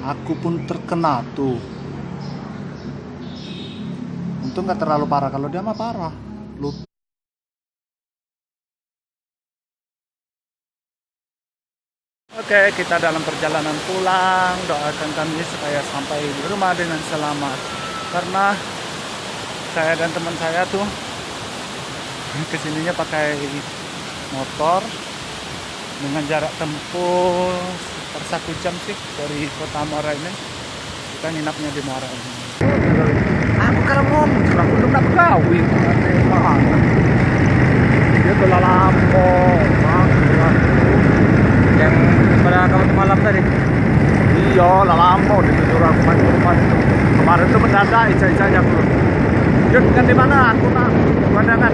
Aku pun terkena tuh. Untung nggak terlalu parah. Kalau dia mah parah. Lu. Oke, kita dalam perjalanan pulang. Doakan kami supaya sampai di rumah dengan selamat. Karena saya dan teman saya tuh kesininya pakai motor dengan jarak tempuh sekitar 1 jam sih dari kota Muara ini. Kita nginapnya di Muara ini. Aku kalau mau aku udah dapat kawin. Dia telah lama, Yang pada kamu malam tadi. iya, lah lama disuruh aku main ke rumah itu. Kemarin tuh mendadak Ica aja aku. Dia kan di mana aku nak? Mana kan?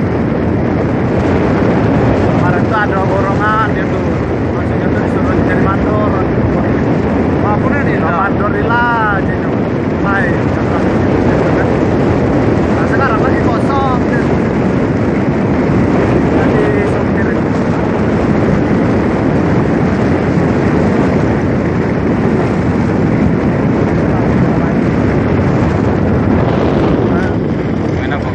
Kemarin tuh ada borongan dia tuh. Maksudnya tuh disuruh jadi mandor. Aku nih Mandor lah jadi. Hai, nah, sekarang lagi kosong. Jadi sopir. main apa?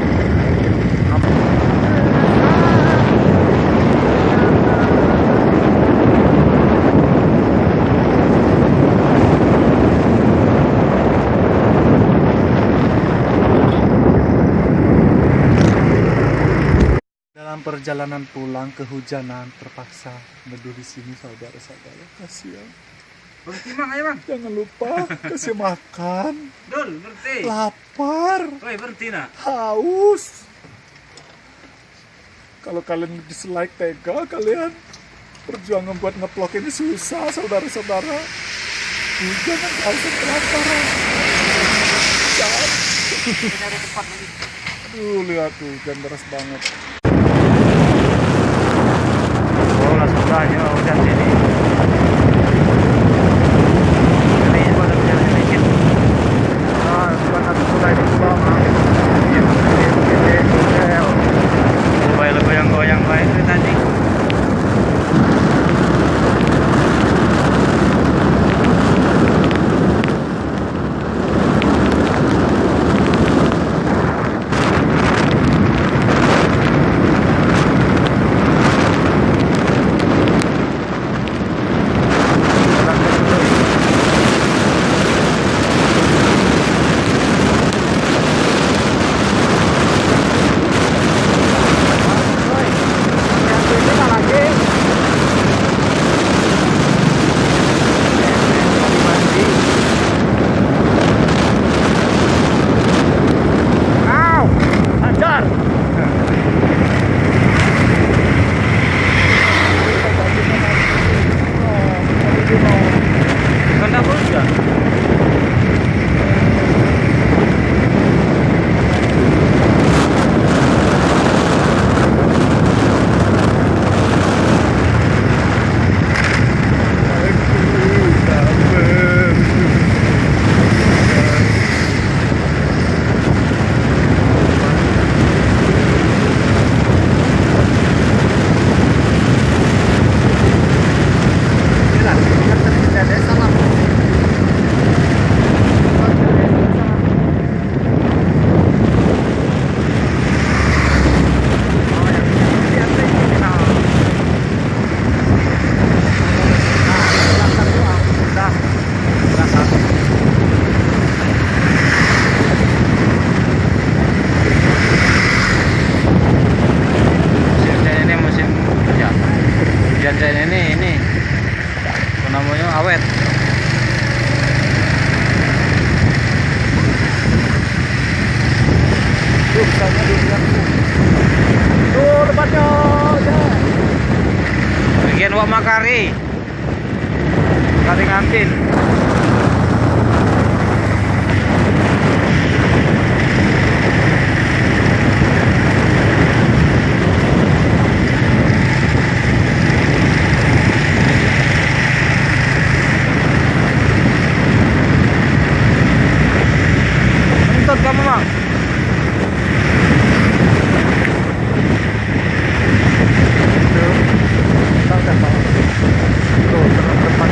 Dalam perjalanan pulang kehujanan terpaksa neduh di sini saudara-saudara. Kasihan. Berhenti mang, ayo mang. Jangan lupa kasih makan. Dul, berhenti. Lapar, Woi, berhenti nak. haus. Kalau kalian dislike tega, kalian perjuangan buat ngeplok ini susah saudara-saudara. Jangan haus dan kelaparan. Jangan. Cari tempat lagi. Aduh, lihat tuh, hujan deras banget. Oh, langsung aja hujan sini. Ini pada hujan sedikit. Nah, bukan aku mulai di bawah. Mobile goyang-goyang lain itu tadi. Hujan ini apa namanya, awet. Tuh tempatnya. Bagian Wak Makari. Kali ngantin. Entut kamu, Mang. Tuh, depan.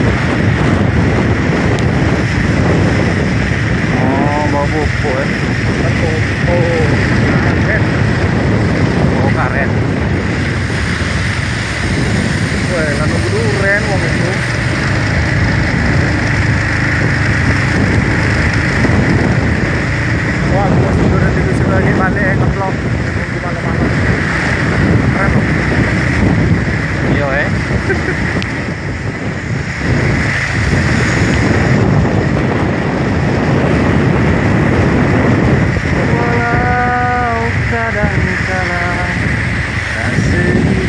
Rupo ya. Oh, karet. Oh karet. Wah, kan nunggu duren wong itu. Wah, bos udah di lagi balik ngeblok. Nunggu malam-malam. Keren loh. Iya Walau kadangkala tak sedih.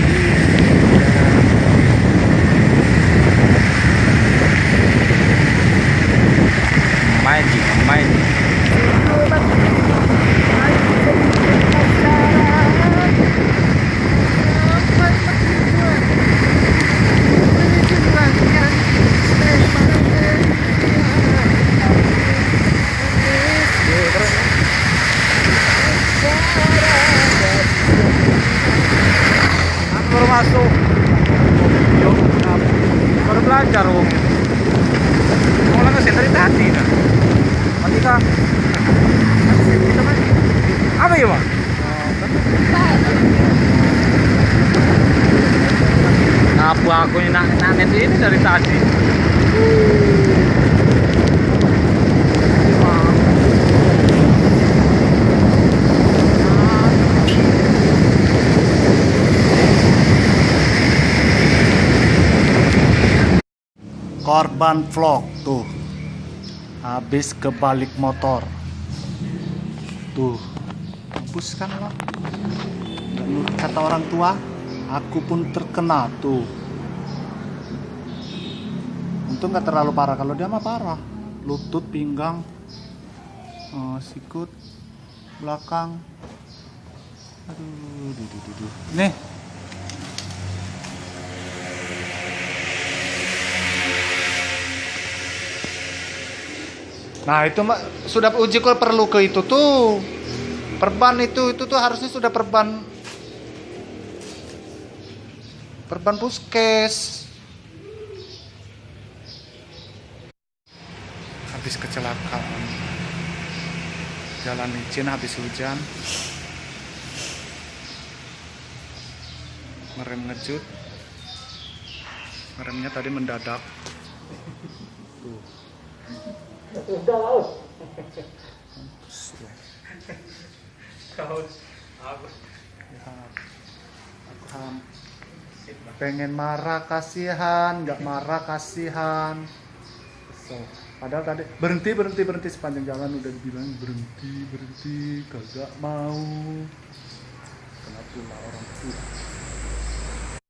main. Baru masuk. Yuk, baru belajar om. Mau lah ngeset dari tadi kan. Mati kah? Kita mati. Apa ya bang? Apa aku ini net ini dari tadi. Korban vlog tuh habis kebalik motor tuh hapus kan lo nggak nurut kata orang tua, aku pun terkena tuh. Untung nggak terlalu parah, kalau dia mah parah, lutut, pinggang, sikut belakang. Aduh. Nih. Nah itu sudah uji kok perlu ke itu tuh perban itu tuh harusnya sudah perban puskes. Habis kecelakaan jalan licin habis hujan, ngerem ngejut, ngeremnya tadi mendadak tuh. Udah laut. Pengen marah kasihan, nggak marah kasihan. So, padahal tadi berhenti sepanjang jalan udah dibilang berhenti, kagak mau. Kenapa orang tua?